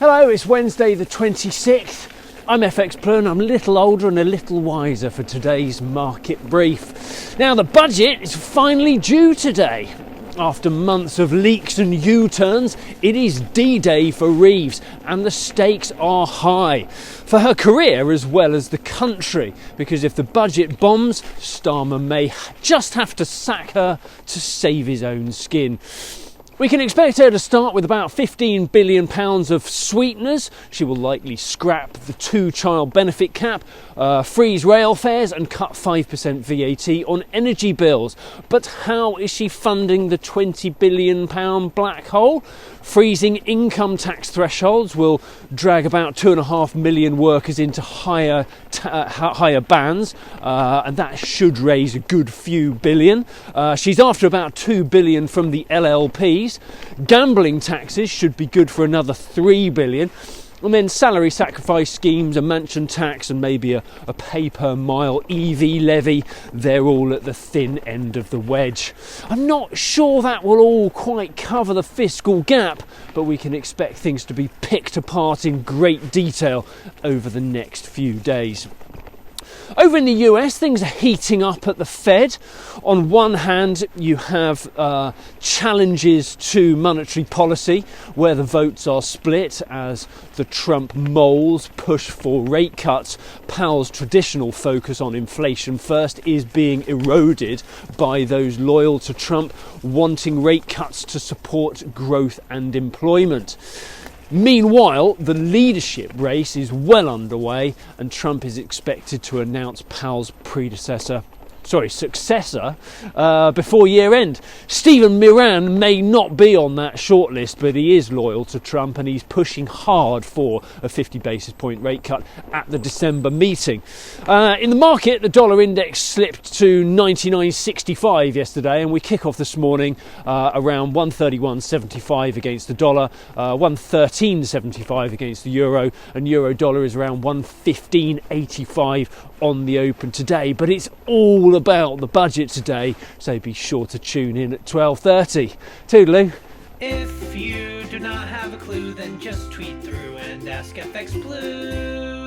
Hello, it's Wednesday the 26th. I'm FxPlew and I'm a little older and a little wiser for today's market brief. Now, the budget is finally due today. After months of leaks and U-turns, it is D-Day for Reeves, and the stakes are high for her career as well as the country, because if the budget bombs, Starmer may just have to sack her to save his own skin. We can expect her to start with about £15 billion of sweeteners. She will likely scrap the 2-child benefit cap, freeze rail fares and cut 5% VAT on energy bills. But how is she funding the £20 billion black hole? Freezing income tax thresholds will drag about 2.5 million workers into higher bands, and that should raise a good few billion. She's after about £2 billion from the LLPs. Gambling taxes should be good for another £3 billion. And then salary sacrifice schemes, a mansion tax and maybe a pay per mile EV levy, they're all at the thin end of the wedge. I'm not sure that will all quite cover the fiscal gap, but we can expect things to be picked apart in great detail over the next few days. Over in the US, things are heating up at the Fed. On one hand, you have challenges to monetary policy, where the votes are split as the Trump moles push for rate cuts. Powell's traditional focus on inflation first is being eroded by those loyal to Trump wanting rate cuts to support growth and employment. Meanwhile, the leadership race is well underway and Trump is expected to announce Powell's successor before year end. Stephen Miran may not be on that shortlist, but he is loyal to Trump and he's pushing hard for a 50 basis point rate cut at the December meeting. In the market, the dollar index slipped to 99.65 yesterday, and we kick off this morning around 131.75 against the dollar, 113.75 against the euro, and euro dollar is around 115.85 on the open today. But it's all about the budget today, so be sure to tune in at 12:30. Toodaloo. If you do not have a clue, then just tweet through and ask FxPlew.